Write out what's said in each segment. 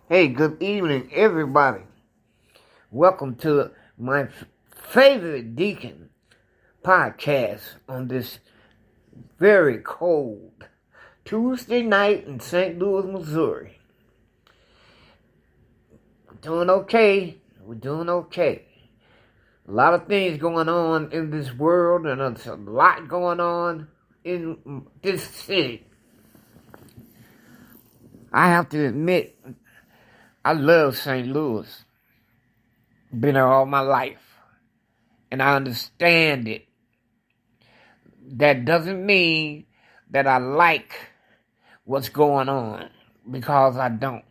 Hey, good evening, everybody. Welcome to my favorite Deacon podcast on this very cold Tuesday night in St. Louis, Missouri. Doing okay. We're doing okay. A lot of things going on in this world, and there's a lot going on in this city. I have to admit, I love St. Louis. Been there all my life, and I understand it. That doesn't mean that I like what's going on, because I don't.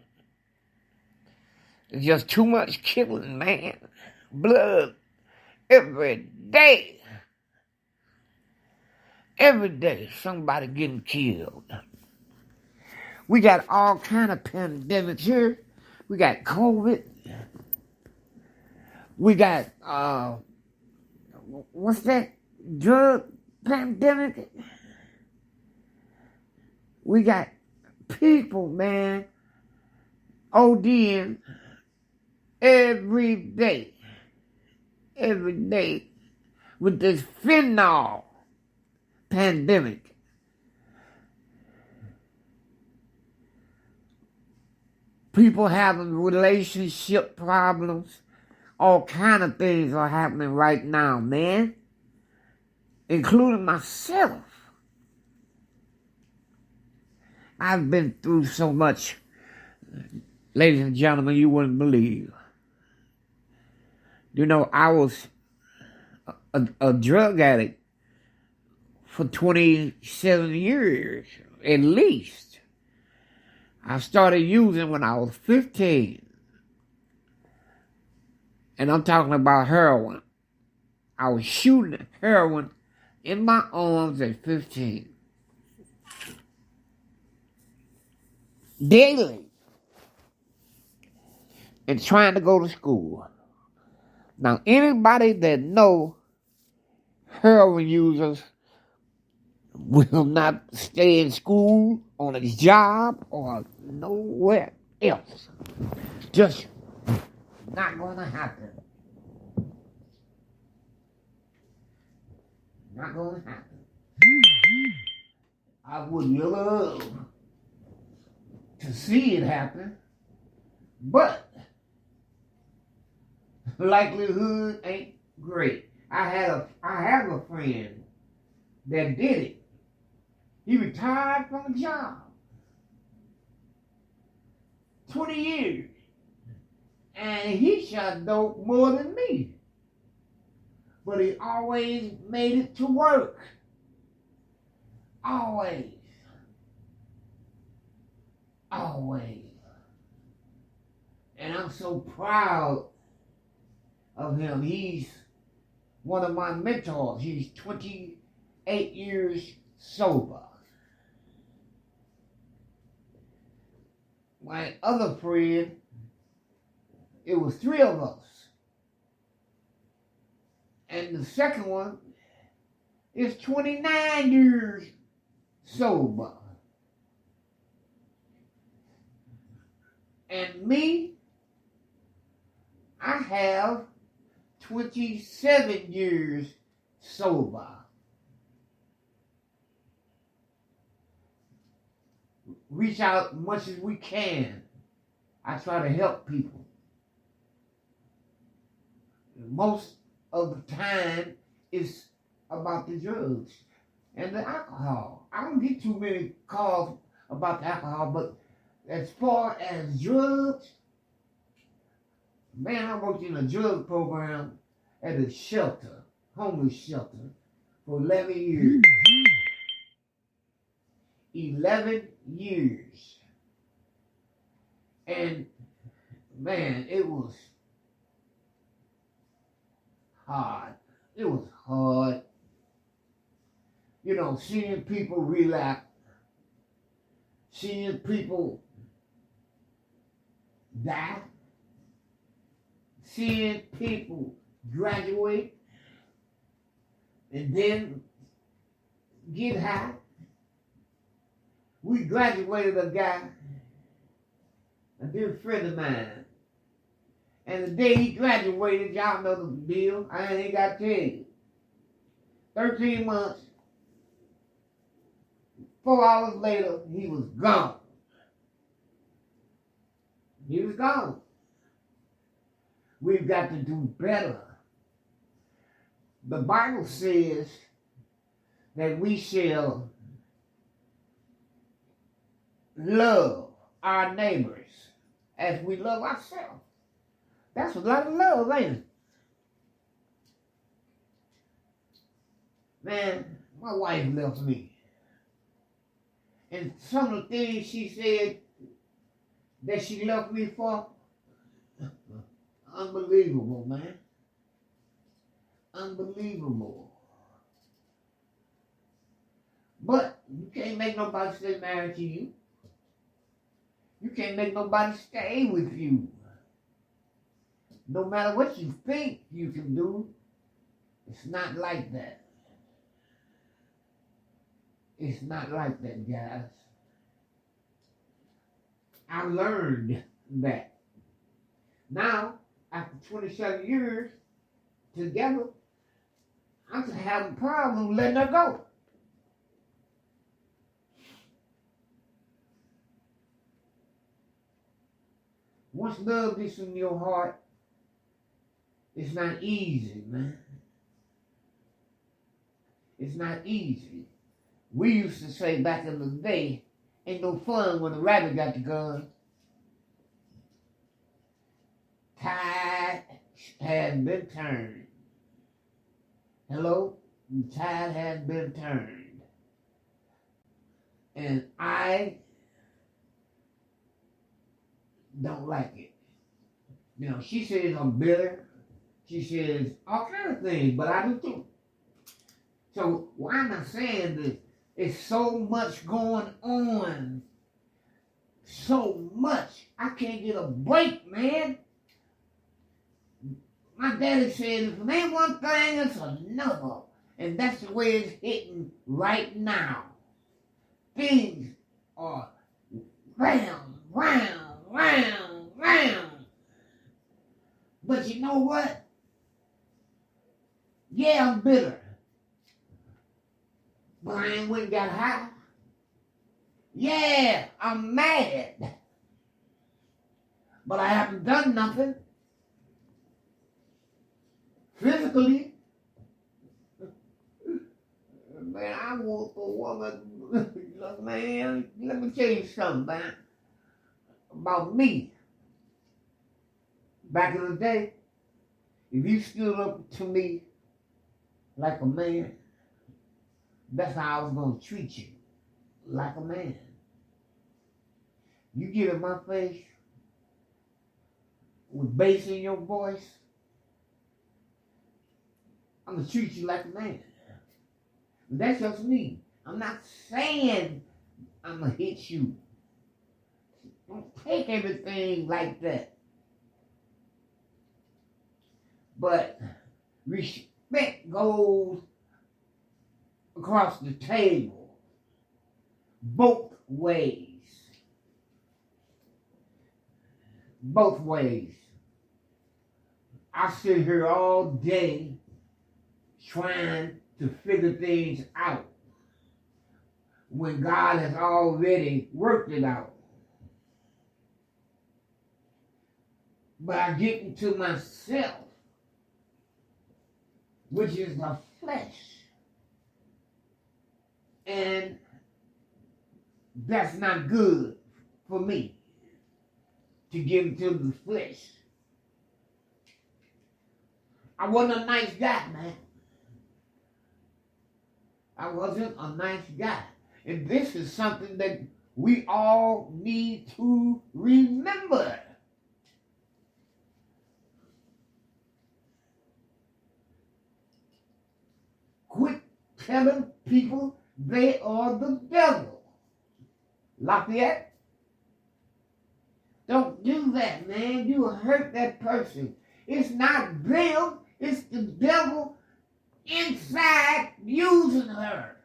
It's just too much killing, man. Blood every day. Every day somebody getting killed. We got all kind of pandemics here. We got COVID. We got what's that drug pandemic? We got people, man, ODing every day with this fentanyl pandemic. People having relationship problems. All kind of things are happening right now, man, including myself. I've been through so much, ladies and gentlemen, you wouldn't believe. You know, I was a drug addict for 27 years, at least. I started using when I was 15. And I'm talking about heroin. I was shooting heroin in my arms at 15. Daily. And trying to go to school. Now, anybody that know heroin users will not stay in school, on a job, or nowhere else. Just not going to happen. Not going to happen. I would love to see it happen, but likelihood ain't great. I have a friend that did it. He retired from a job. 20 years. And he shot dope more than me. But he always made it to work. Always. Always. And I'm so proud of him. He's one of my mentors. He's 28 years sober. My other friend, it was 3 of us. And the second one is 29 years sober. And me, I have 27 years sober. Reach out as much as we can. I try to help people. Most of the time, it's about the drugs and the alcohol. I don't get too many calls about the alcohol, but as far as drugs, man, I worked in a drug program at a shelter, homeless shelter, for 11 years. 11 years. And, man, it was hard. It was hard. You know, seeing people relapse, seeing people die, seeing people graduate and then get high. We graduated a guy a dear friend of mine. And the day he graduated, y'all know the deal. I ain't got to tell you. 13 months, 4 hours later, he was gone. He was gone. We've got to do better. The Bible says that we shall love our neighbors as we love ourselves. That's a lot of love, ain't it? Man, my wife left me. And some of the things she said that she left me for, unbelievable, man. Unbelievable. But you can't make nobody stay married to you. You can't make nobody stay with you. No matter what you think you can do, it's not like that. It's not like that, guys. I learned that. Now, after 27 years together, I'm just having a problem letting her go. Once love gets in your heart, it's not easy, man. It's not easy. We used to say back in the day, ain't no fun when the rabbit got the gun. Tide has been turned. Hello? The tide has been turned. And I don't like it. You know, she says I'm bitter. She says all kinds of things, but I do too. So why am I saying this? It's so much going on. So much. I can't get a break, man. My daddy said if it ain't one thing, it's another. And that's the way it's hitting right now. Things are round, round, round, round. But you know what? Yeah, I'm bitter. But I ain't went and got high. Yeah, I'm mad. But I haven't done nothing. Physically. Man, I want a woman. Man, let me tell you something, man. About me. Back in the day, if you stood up to me like a man, that's how I was going to treat you, like a man. You get in my face with bass in your voice, I'm going to treat you like a man. But that's just me. I'm not saying I'm going to hit you. Don't take everything like that. But respect goes across the table, both ways. Both ways. I sit here all day trying to figure things out when God has already worked it out. But I get into myself, which is the flesh. And that's not good for me to get into the flesh. I wasn't a nice guy, man. I wasn't a nice guy. And this is something that we all need to remember. Quit telling people they are the devil. Lafayette? Don't do that, man. You will hurt that person. It's not them, it's the devil inside using her.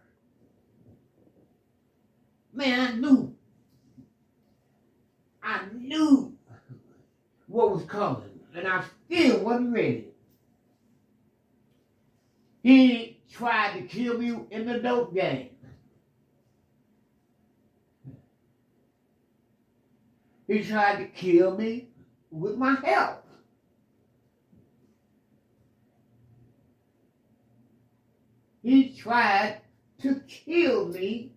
Man, I knew what was coming, and I still wasn't ready. He tried to kill me in the dope game. He tried to kill me with my health. He tried to kill me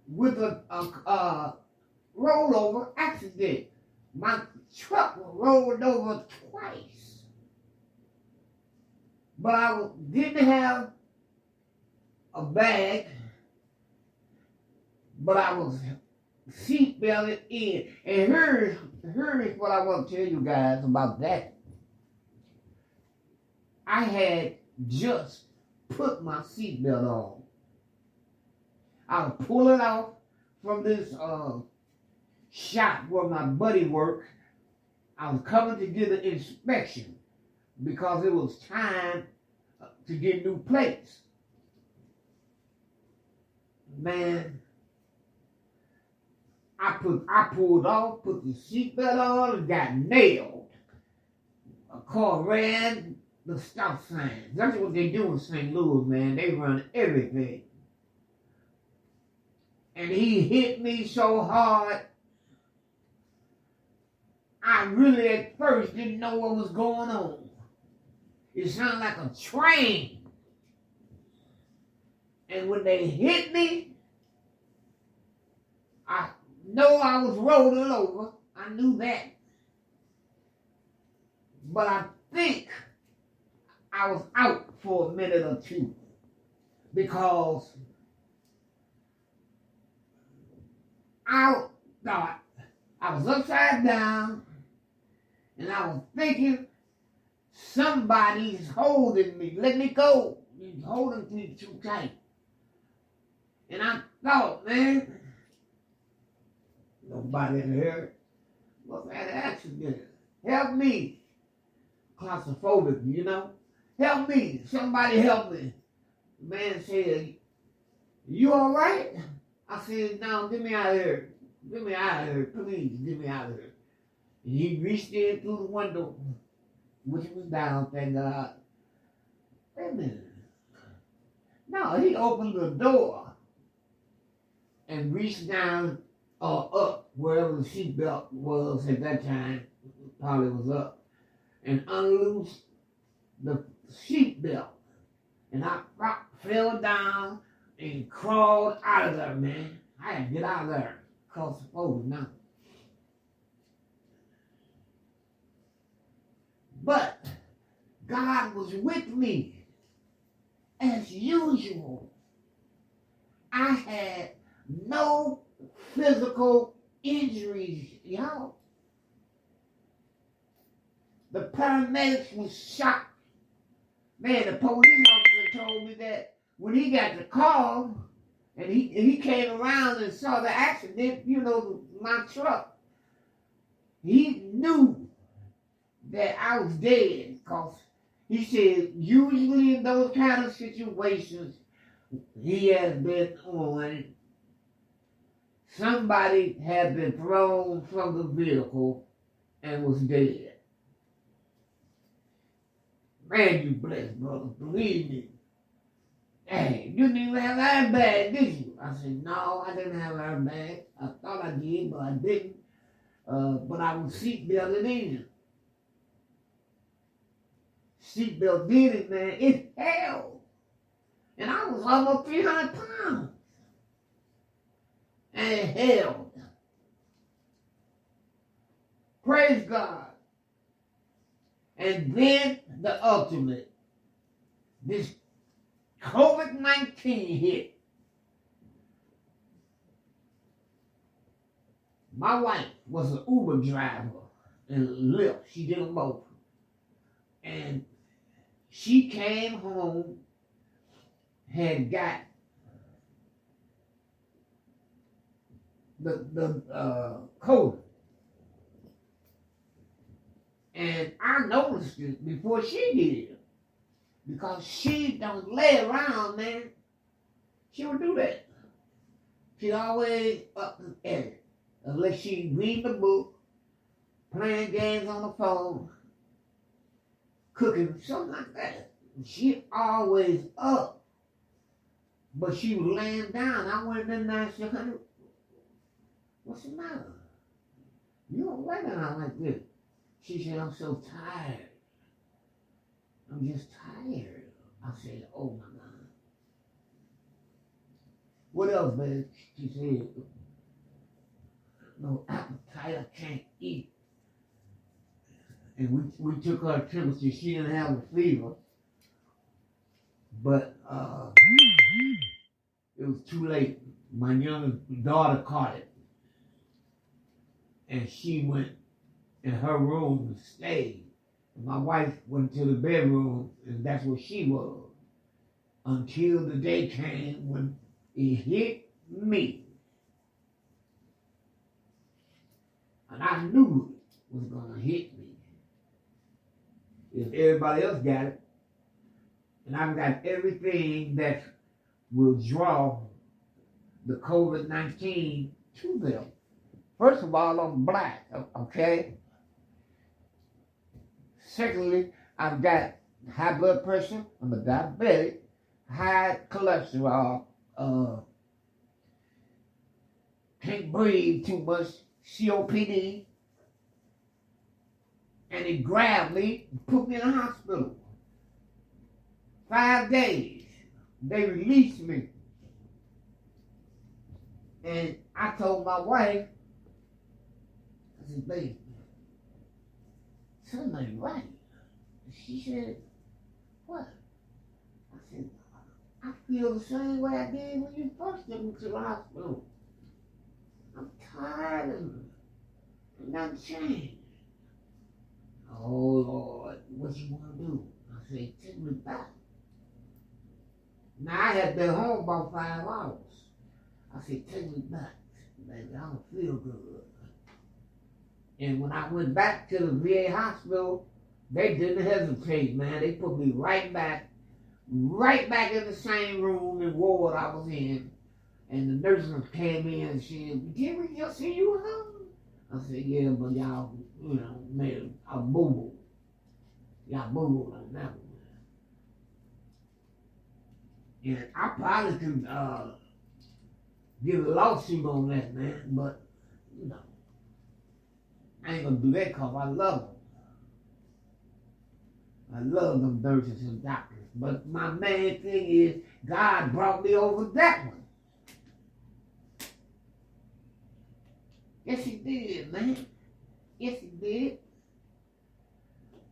with a rollover accident. My truck rolled over twice. But I didn't have a bag, but I was seatbelted in. And here's what I want to tell you guys about that. I had just put my seatbelt on. I was pulling off from this shop where my buddy worked. I was coming to get an inspection because it was time to get new plates. Man, I pulled off, put the seatbelt on, and got nailed. A car ran the stop signs. That's what they do in St. Louis, man. They run everything. And he hit me so hard, I really at first didn't know what was going on. It sounded like a train. And when they hit me, I know I was rolling over. I knew that. But I think I was out for a minute or two because I thought I was upside down and I was thinking somebody's holding me. Let me go. He's holding me too tight. And I thought, man, nobody in here must have had an accident. Help me. Claustrophobic, you know. Help me. Somebody help me. The man said, you all right? I said, no, get me out of here. Get me out of here. Please, get me out of here. And he reached in through the window, which was down, thank God. Wait a minute. No, he opened the door and reached down or up, wherever the seatbelt was at that time, probably was up, and unloosed the seatbelt. And I fell down and crawled out of there, man. I had to get out of there. Claustrophobic now. But God was with me as usual. I had no physical injuries, y'all. The paramedics was shocked. Man, the police officer told me that when he got the call and he came around and saw the accident, you know, my truck, he knew that I was dead because he said usually in those kind of situations he has been on, somebody had been thrown from the vehicle and was dead. Man, you blessed, brother. Believe me. Hey, you didn't even have an airbag, did you? I said, no, I didn't have an airbag. I thought I did, but I didn't. But I was seatbelted in. Seatbelt did it, man. It held. And I was almost 300 pounds. And it held. Praise God. And then the ultimate. This COVID-19 hit. My wife was an Uber driver and Lyft. She did them both. And she came home, had got the COVID. And I noticed it before she did. Because she don't lay around, man. She would do that. She always up at it. Unless she read the book, playing games on the phone, cooking, something like that. She always up. But she was laying down. I went in there and said, honey, what's the matter? You don't lay down like this. She said, I'm so tired. I'm just tired. I said, oh my God. What else, babe? She said, no appetite, I can't eat. And we took her temperature. She didn't have a fever. But it was too late. My young daughter caught it. And she went in her room and stayed. And my wife went to the bedroom, and that's where she was. Until the day came when it hit me. And I knew it was going to hit me. If everybody else got it, and I've got everything that will draw the COVID-19 to them. First of all, I'm black, okay? Secondly, I've got high blood pressure, I'm a diabetic, high cholesterol, can't breathe too much, COPD, and it grabbed me and put me in the hospital. 5 days, they released me. And I told my wife, I said, babe, something ain't right. She said, what? I said, I feel the same way I did when you first took me to the hospital. I'm tired and nothing changed. Oh Lord, what you want to do? I said, take me back. Now I had been home about 5 hours. I said, take me back, baby, I don't feel good. And when I went back to the VA hospital, they didn't hesitate, man. They put me right back in the same room and ward I was in. And the nurses came in and said, did we just see you home? I said, yeah, but y'all, made a boo-boo. Y'all boo-boo on that one. And I probably could get a lawsuit on that, man, but, I ain't gonna do that because I love them. I love them nurses and doctors. But my main thing is God brought me over that one. Yes, he did, man. Yes, he did.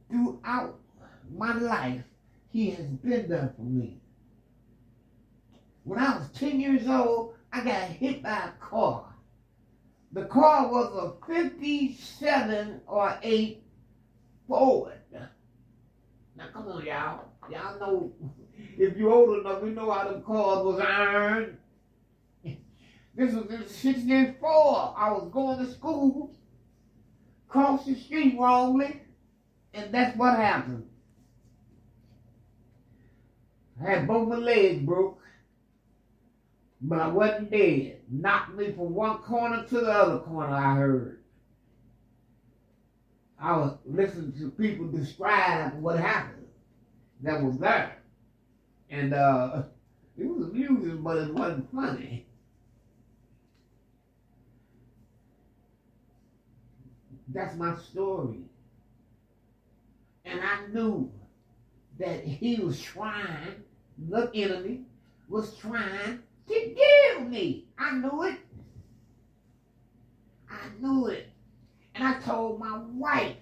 Throughout my life, he has been there for me. When I was 10 years old, I got hit by a car. The car was a 57 or 8 Ford. Now, come on, y'all. Y'all know, if you're old enough, you know how the cars was iron. This was in 64. I was going to school, crossed the street wrongly, and that's what happened. I had both my legs broke, but I wasn't dead. Knocked me from one corner to the other corner, I heard. I was listening to people describe what happened that was there. And it was amusing, but it wasn't funny. That's my story. And I knew that he was trying, the enemy was trying to kill me. I knew it. I knew it. And I told my wife,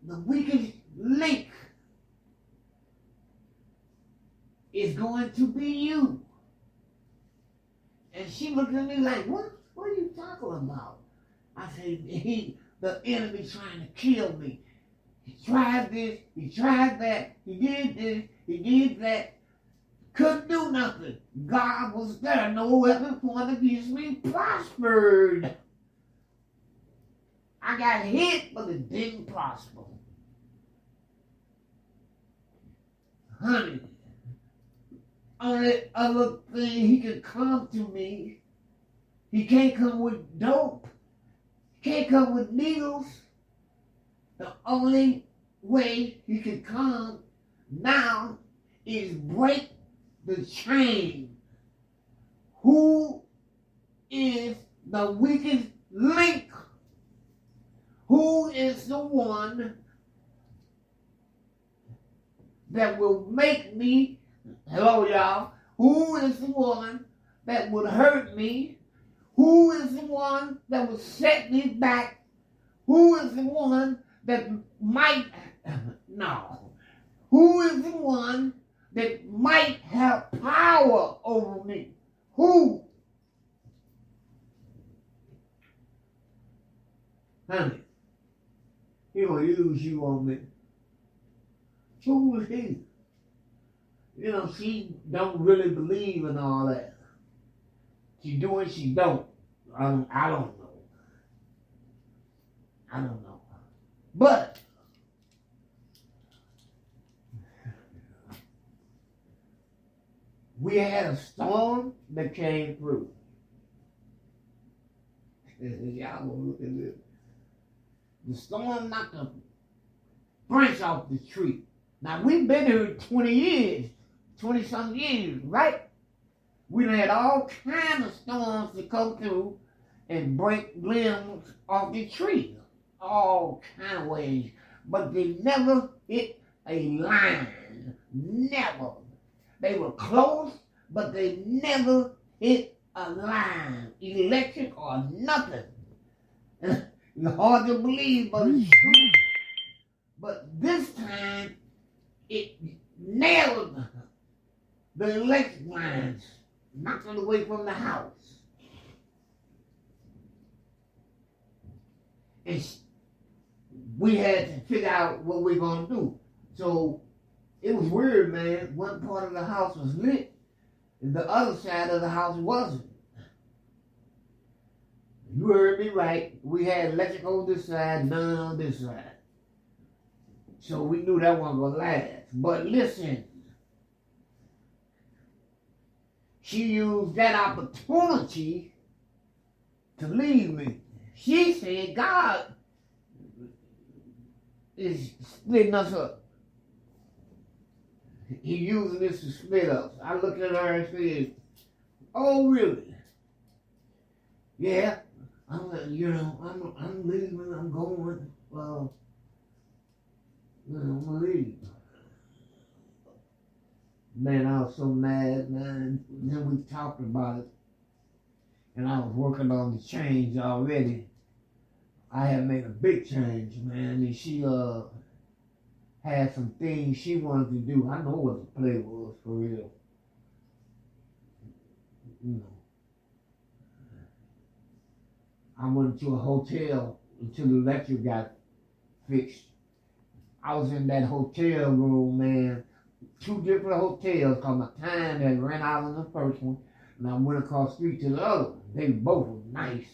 the weakest link is going to be you. And she looked at me like, what? What are you talking about? I said, the enemy trying to kill me. He tried this, he tried that, he did this, he did that. Couldn't do nothing. God was there. No weapon formed against me prospered. I got hit, but it didn't prosper. Honey, only other thing he could come to me, he He can't come with dope. He can't come with needles. The only way he can come now is break the chain. Who is the weakest link? Who is the one that will make me, hello y'all, who is the one that would hurt me? Who is the one that would set me back? Who is the one that might, no, who is the one that might have power over me? Who? Honey, he will use you on me. Who is he? You know, she don't really believe in all that. She do and she don't. I don't know. I don't know. But we had a storm that came through. Y'all gonna look at this. The storm knocked a branch off the tree. Now we've been here 20 years, 20-some years, right? We done had all kinds of storms to come through and break limbs off the tree. All kind of ways. But they never hit a line. Never. They were close, but they never hit a line. Electric or nothing. It's hard to believe, but it's true. But this time, it nailed the electric lines, knocked it away from the house. And we had to figure out what we were going to do. So it was weird, man. One part of the house was lit, and the other side of the house wasn't. You heard me right. We had electric on this side, none on this side. So we knew that wasn't going to last. But listen, she used that opportunity to leave me. She said God is splitting us up. He using this to split us. I looked at her and said, oh, really? Yeah. I'm leaving, I'm going. Well, I'm gonna leave. Man, I was so mad, man. Then we talked about it. And I was working on the change already. I had made a big change, man. And she had some things she wanted to do. I know what the play was, for real. You know. I went to a hotel until the electric got fixed. I was in that hotel room, man. 2 different hotels because my time had ran out on the first one. And I went across the street to the other one. They both were nice.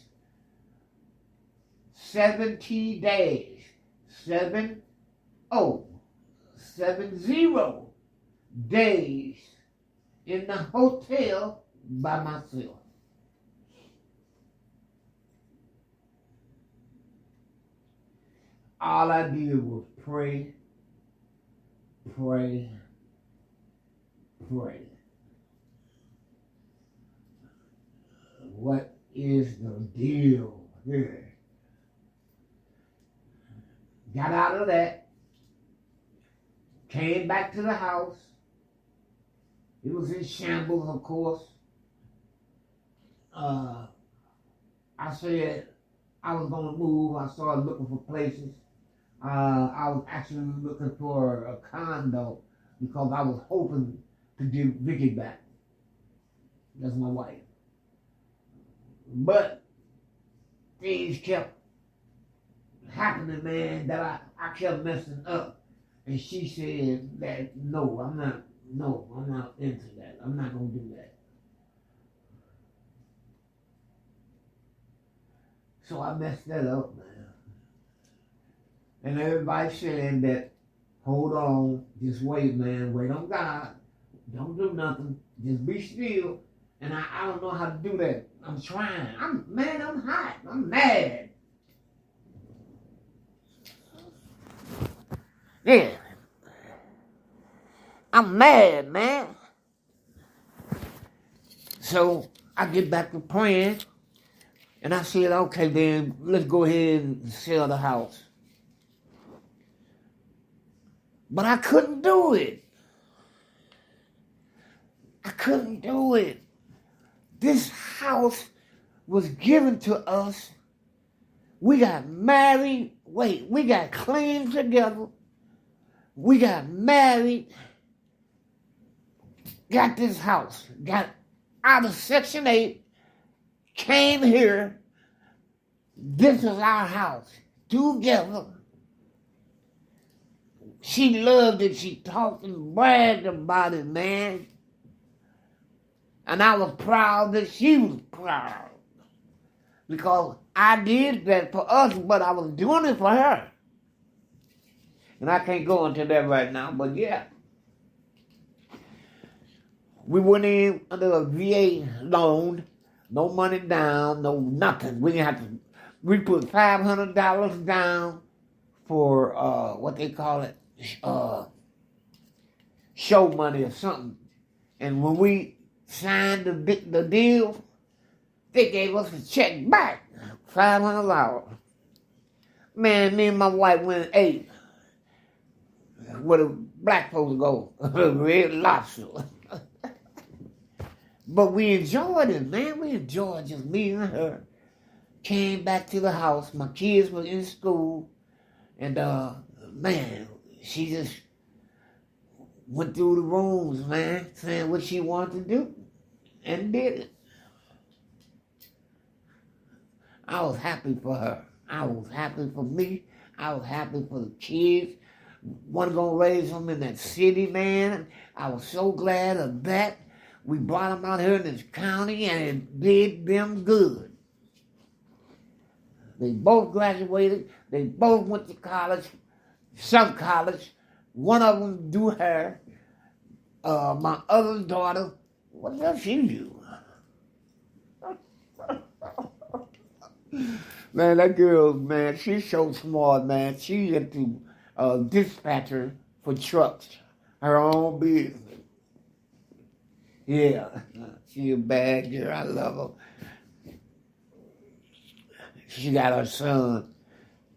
70 days. 70 days in the hotel by myself. All I did was pray. What is the deal here? Got out of that. Came back to the house. It was in shambles, of course. I said I was going to move. I started looking for places. I was actually looking for a condo because I was hoping to get Vicky back. That's my wife. But things kept happening, man, that I kept messing up. And she said that, no, I'm not into that. I'm not going to do that. So I messed that up, man. And everybody saying that, hold on, just wait, man. Wait on God. Don't do nothing. Just be still And I don't know how to do that. I'm trying. I'm hot. I'm mad. Yeah. I'm mad, man. So I get back to praying, and I said, okay, then let's go ahead and sell the house. But I couldn't do it. I couldn't do it. This house was given to us. We got married. Wait, we got clean together. We got married. Got this house. Got out of Section 8. Came here. This is our house. Together. She loved it. She talked and bragged about it, man. And I was proud that she was proud. Because I did that for us, but I was doing it for her. And I can't go into that right now, but yeah. We went in under a VA loan, no money down, no nothing. We put $500 down for what they call it, show money or something. And when we signed the deal, they gave us a check back, $500. Man, me and my wife went and ate where the black folks go, Red Lobster. But we enjoyed it, man. We enjoyed just me and her. Came back to the house. My kids were in school. And, man, she just went through the rooms, man, saying what she wanted to do. And did it. I was happy for her. I was happy for me. I was happy for the kids. One gonna raise them in that city, man. I was so glad of that. We brought them out here in this county, and it did them good. They both graduated. They both went to college, some college. One of them do hair. My other daughter, what does she do? Man, that girl, man, she's so smart, man. She into dispatcher for trucks, her own business. Yeah, she a bad girl. I love her. She got her son,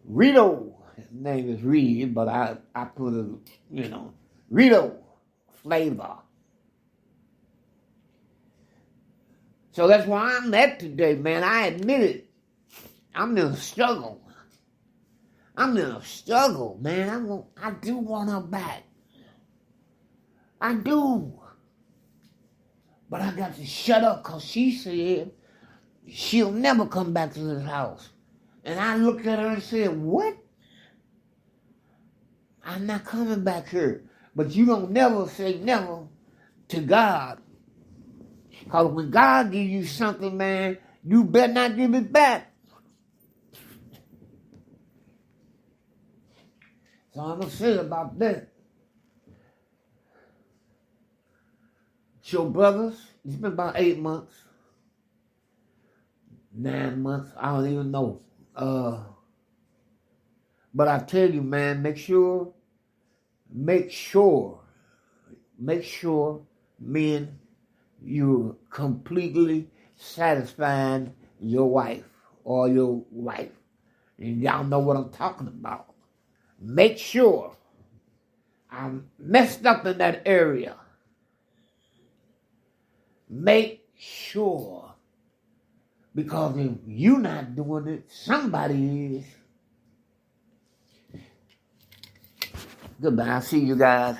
Rito. His name is Reed, but I put a, Rito flavor. So that's why I'm at today, man. I admit it. I'm in a struggle. Man. I do want her back. I do. But I got to shut up because she said she'll never come back to this house. And I looked at her and said, what? I'm not coming back here. But you don't never say never to God. Because when God gives you something, man, you better not give it back. So I'm going to say about that. So, brothers, it's been about 8 months, 9 months, I don't even know. But I tell you, man, make sure, men, you're completely satisfying your wife or your wife. And y'all know what I'm talking about. Make sure I'm messed up in that area. Make sure. Because if you're not doing it, somebody is. Goodbye. I'll see you guys.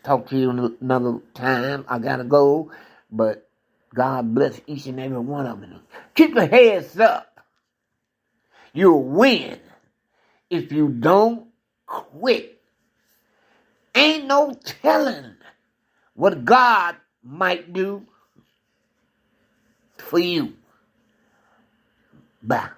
Talk to you another time. I gotta go. But God bless each and every one of them. Keep your heads up. You'll win if you don't quit. Ain't no telling what God might do for you. Bye.